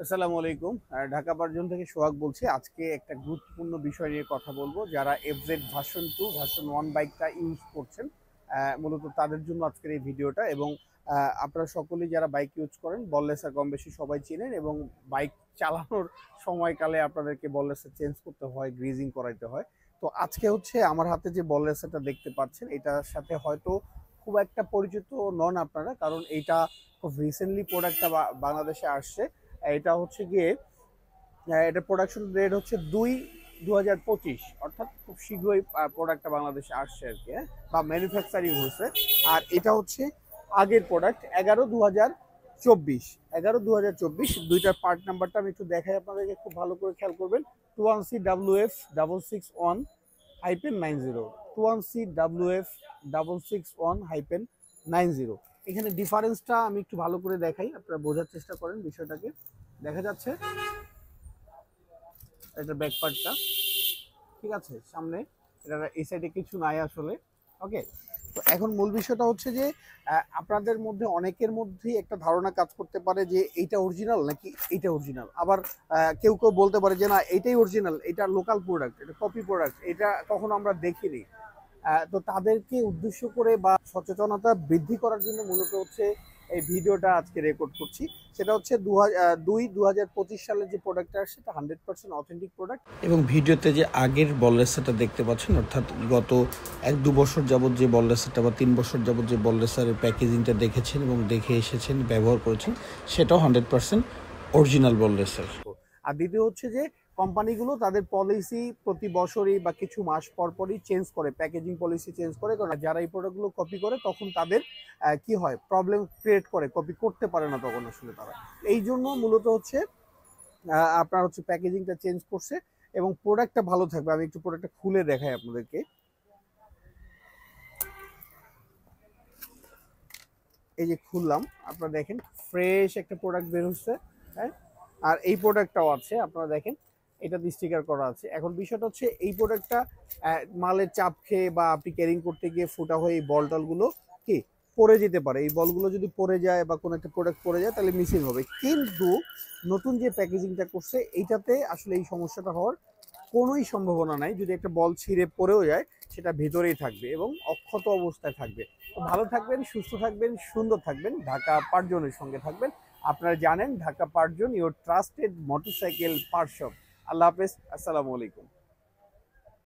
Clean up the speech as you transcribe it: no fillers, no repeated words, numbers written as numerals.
আসসালামু আলাইকুম। ঢাকা পারজন থেকে সোহাগ বলছি। আজকে একটা গুরুত্বপূর্ণ বিষয় নিয়ে কথা বলবো। যারা এফজেড ভার্সন 2 ভার্সন 1 বাইকটা ইউজ করছেন, মূলত তাদের জন্য আজকের এই ভিডিওটা। এবং আপনারা সকলেই যারা বাইক ইউজ করেন বললেসার কম বেশি সবাই চেনেন, এবং বাইক চালানোর সময়কালে আপনাদেরকে বললেসার চেঞ্জ করতে হয়, গ্রিজিং করাইতে হয়। তো আজকে হচ্ছে আমার হাতে যে বললেসারটা দেখতে পাচ্ছেন, এটার সাথে হয়তো খুব একটা পরিচিত নন আপনারা, কারণ এটা খুব রিসেন্টলি প্রোডাক্টটা বাংলাদেশে আসছে। এটা হচ্ছে গিয়ে এটা প্রোডাকশন রেট হচ্ছে 2/2025, অর্থাৎ খুব শীঘ্রই প্রোডাক্টটা বাংলাদেশে আসছে আর কি, বা ম্যানুফ্যাকচারিং হয়েছে। আর এটা হচ্ছে আগের প্রোডাক্ট 11/2024, 11/2024। দুইটার পার্ট নাম্বারটা আমি একটু দেখাই আপনাদেরকে, খুব ভালো করে খেয়াল করবেন। 21CWF661-90, 21CWF661-90। এখানে ডিফারেন্সটা আমি একটু ভালো করে দেখাই, আপনারা বোঝার চেষ্টা করেন বিষয়টাকে। দেখা যাচ্ছে এটা ব্যাক পার্টটা, ঠিক আছে, সামনে এটা এই সাইডে কিছু নাই আসলে। ওকে, তো এখন মূল বিষয়টা হচ্ছে যে আপনাদের মধ্যে অনেকের মধ্যেই একটা ধারণা কাজ করতে পারে যে এইটা অরিজিনাল নাকি এইটা অরিজিনাল। আবার কেউ কেউ বলতে পারে যে না এইটাই অরিজিনাল, এটা লোকাল প্রোডাক্ট, এটা কপি প্রোডাক্ট, এটা কখনো আমরা দেখিনি। তো তাদেরকে উদ্দেশ্য করে বা সচেতনতা বৃদ্ধি করার জন্য মূলত হচ্ছে এই ভিডিওটা আজকে রেকর্ড করছি। সেটা হচ্ছে 2025 সালের যে প্রোডাক্টটা আসছে, এটা 100% অথেন্টিক প্রোডাক্ট। এবং ভিডিওতে যে আগের বললেসারটা দেখতে পাচ্ছেন, অর্থাৎ গত 1-2 বছর যাবত যে বললেসারটা বা 3 বছর যাবত যে বললেসারের প্যাকেজিংটা দেখেছেন এবং দেখে এসেছেন, ব্যবহার করেছেন, সেটাও 100% অরিজিনাল বললেসার। আর দ্বিতীয় হচ্ছে যে কোম্পানিগুলো তাদের পলিসি প্রতি বছরই বা কিছু মাস পর পরই চেঞ্জ করে, প্যাকেজিং পলিসি চেঞ্জ করে। কারণ যারা এই প্রোডাক্টগুলো কপি করে তখন তাদের কি হয়, প্রবলেম ক্রিয়েট করে, কপি করতে পারে না তখন আসলে তারা। এই জন্য মূলত হচ্ছে আপনার হচ্ছে প্যাকেজিংটা চেঞ্জ করছে এবং প্রোডাক্টটা ভালো থাকবে। আমি একটু প্রোডাক্টটা খুলে দেখাই আপনাদেরকে। এই যে খুললাম, আপনারা দেখেন ফ্রেশ একটা প্রোডাক্ট বের হচ্ছে। হ্যাঁ, আর এই প্রোডাক্টটাও আছে, আপনারা দেখেন এটা স্টিকার করা আছে। এখন বিষয়টা হচ্ছে এই প্রোডাক্টটা মালের চাপ খেয়ে বা আপনি ক্যারিং করতে গিয়ে ফুটা হয়ে এই বল টলগুলো কি পড়ে যেতে পারে। এই বলগুলো যদি পড়ে যায় বা কোনো একটা প্রোডাক্ট পড়ে যায় তাহলে মিসিং হবে। কিন্তু নতুন যে প্যাকেজিংটা করছে এইটাতে আসলে এই সমস্যাটা হওয়ার কোনোই সম্ভাবনা নাই। যদি একটা বল ছিঁড়ে পড়েও যায় সেটা ভেতরেই থাকবে এবং অক্ষত অবস্থায় থাকবে। তো ভালো থাকবেন, সুস্থ থাকবেন, সুন্দর থাকবেন, ঢাকা পারজনের সঙ্গে থাকবেন। আপনারা জানেন ঢাকা পারজন your trusted motorcycle part shop. আল্লাহ হাফেজ, আসসালামু আলাইকুম।